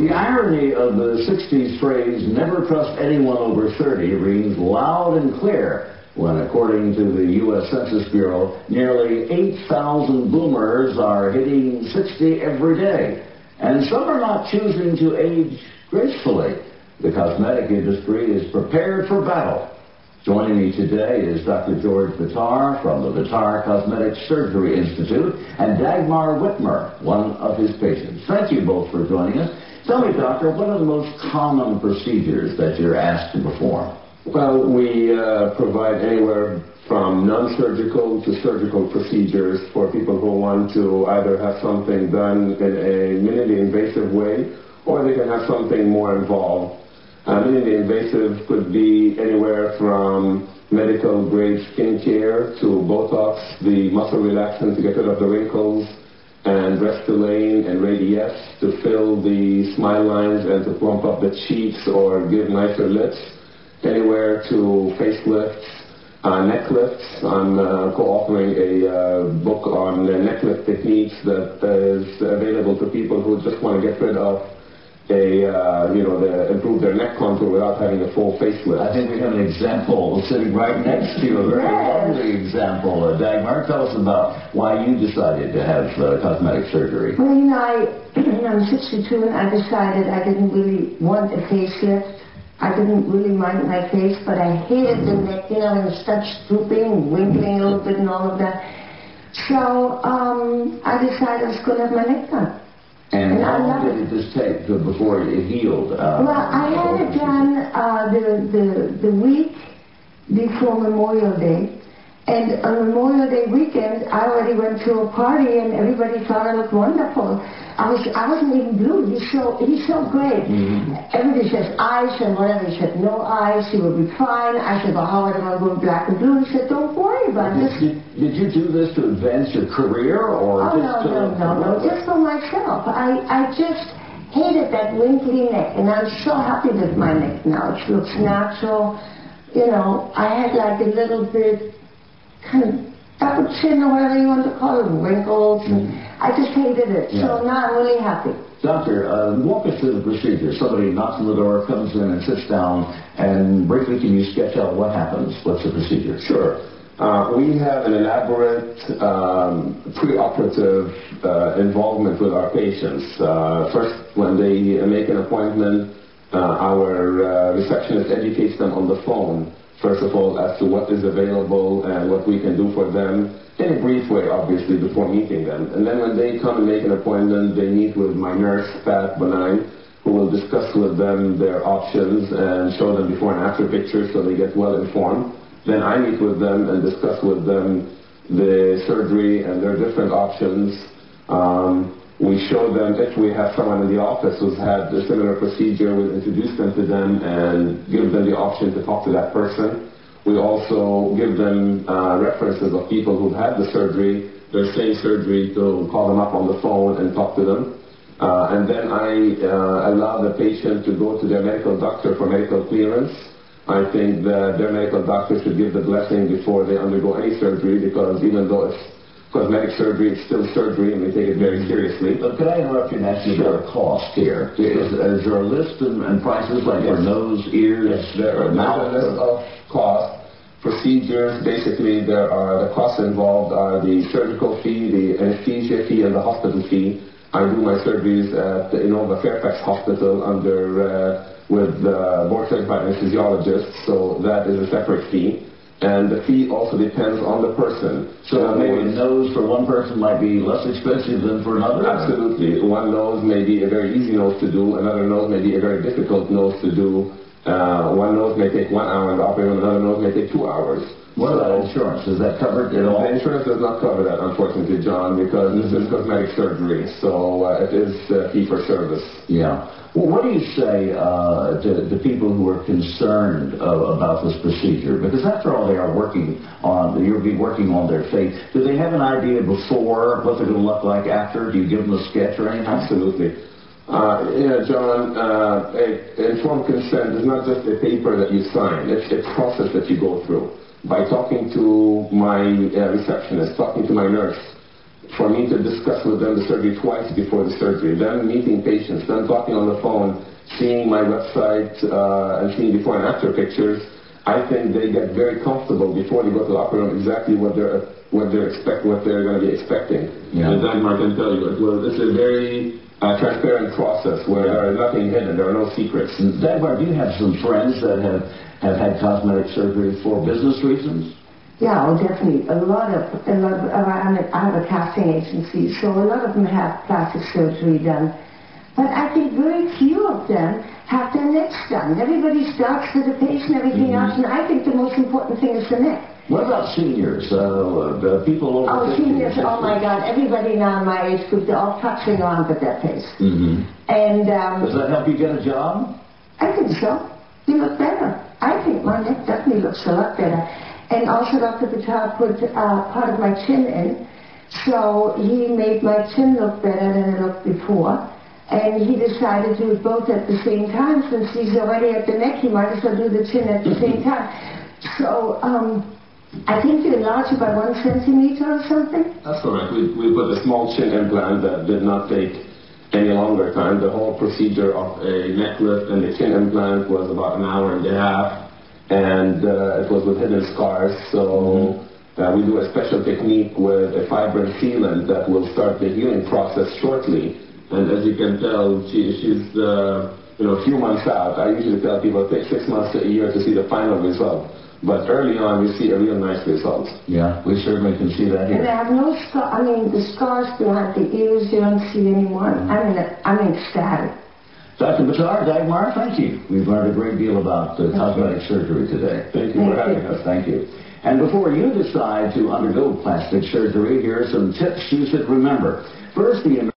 The irony of the 60s phrase, never trust anyone over 30, rings loud and clear when, according to the U.S. Census Bureau, nearly 8,000 boomers are hitting 60 every day. And some are not choosing to age gracefully. The cosmetic industry is prepared for battle. Joining me today is Dr. George Bitar from the Bitar Cosmetic Surgery Institute and Dagmar Whitmer, one of his patients. Thank you both for joining us. Tell me, doctor, what are the most common procedures that you're asked to perform? Well, we provide anywhere from non-surgical to surgical procedures for people who want to either have something done in a minimally invasive way or they can have something more involved. Minimally invasive could be anywhere from medical-grade skincare to Botox, the muscle relaxant to get rid of the wrinkles, and Restylane and Radiesse to fill the smile lines and to plump up the cheeks or give nicer lips, anywhere to facelifts, necklifts. I'm co-authoring a book on necklift techniques that is available to people who just want to get rid of improve their neck contour without having a full facelift. I think we have an example sitting right next to you, a very lovely example. Dagmar, tell us about why you decided to have cosmetic surgery. Well, I'm 62 and I decided I didn't really want a facelift. I didn't really mind my face, but I hated the neck, and it starts drooping, winkling a little bit and all of that. So I decided I was going to have my neck done. And how long did this take before it healed? Well, I had it done the week before Memorial Day. And on Memorial Day weekend, I already went to a party and everybody thought I looked wonderful. I wasn't even blue. He's so great. Mm-hmm. Everybody says eyes and whatever. He said no eyes. He will be fine. I said, well, how am I going to go black and blue? He said, don't worry about this. Did you do this to advance your career or no, just for myself. I just hated that wrinkly neck, and I'm so happy with my neck now. It looks natural. I had like a little bit kind of double chin or whatever you want to call it, wrinkles. I just hated it. Yeah. So now I'm really happy. Doctor, walk us through the procedure. Somebody knocks on the door, comes in and sits down, and briefly can you sketch out what happens? What's the procedure? Sure. We have an elaborate preoperative involvement with our patients. First, when they make an appointment, our receptionist educates them on the phone, first of all, as to what is available and what we can do for them, in a brief way, obviously, before meeting them. And then when they come and make an appointment, they meet with my nurse, Pat Benign, who will discuss with them their options and show them before and after pictures so they get well informed. Then I meet with them and discuss with them the surgery and their different options. We show them, if we have someone in the office who's had a similar procedure, we'll introduce them to them and give them the option to talk to that person. We also give them references of people who've had the surgery, their same surgery, to call them up on the phone and talk to them. And then I allow the patient to go to their medical doctor for medical clearance. I think that their medical doctor should give the blessing before they undergo any surgery, because even though it's cosmetic surgery, it's still surgery, and we take it very seriously. But could I interrupt you and ask you about a cost here? Is there a list and prices like for nose, ears, mouth? There's a list of costs. Procedures, basically, the costs involved are the surgical fee, the anesthesia fee, and the hospital fee. I do my surgeries at the Innova Fairfax Hospital with board-certified anesthesiologists, so that is a separate fee. And the fee also depends on the person. So maybe a nose for one person might be less expensive than for another? Absolutely. One nose may be a very easy nose to do, another nose may be a very difficult nose to do. One nose may take 1 hour in the operating room, another nose may take 2 hours. What about insurance? Is that covered at all? The insurance does not cover that, unfortunately, John, because this is cosmetic surgery, so it is fee for service. Yeah. Well, what do you say to people who are concerned about this procedure? Because after all, they are working on, you'll be working on their face. Do they have an idea before what they're going to look like after? Do you give them a sketch or anything? Absolutely. John, informed consent is not just a paper that you sign. It's a process that you go through. By talking to my receptionist, talking to my nurse, for me to discuss with them the surgery twice before the surgery, then meeting patients, then talking on the phone, seeing my website, and seeing before and after pictures, I think they get very comfortable before they go to the operating room exactly what they're going to be expecting. Yeah. And Dagmar can tell you, it's a very transparent process where there is nothing hidden, there are no secrets. Dagmar, do you have some friends that have had cosmetic surgery for business reasons? Yeah, oh, definitely. I have a casting agency, so a lot of them have plastic surgery done. But I think very few of them have their necks done. Everybody starts with the patient, everything else, and I think the most important thing is the neck. What about seniors? People over 50? Seniors, oh my God, everybody now in my age group, they're all touching on with their face. Mm-hmm. And does that help you get a job? I think so. You look better. I think my neck definitely looks a lot better. And also Dr. Bitar put part of my chin in, so he made my chin look better than it looked before. And he decided to do both at the same time. Since he's already at the neck, he might as well do the chin at the same time. So I think you enlarged it by 1 centimeter or something? That's correct. We put a small chin implant that did not take any longer time. The whole procedure of a neck lift and the chin implant was about an hour and a half. And it was with hidden scars. So we do a special technique with a fibrin sealant that will start the healing process shortly. And as you can tell, she's a few months out. I usually tell people it takes 6 months to a year to see the final result. But early on, we see a real nice result. Yeah, we certainly can see that here. And I have no scar. I mean, the scars behind the ears you don't see anymore. I'm ecstatic. Dr. Bitar, Dagmar, thank you. We've learned a great deal about cosmetic surgery today. Thank you for having us. Thank you. And before you decide to undergo plastic surgery, here are some tips you should remember. First, the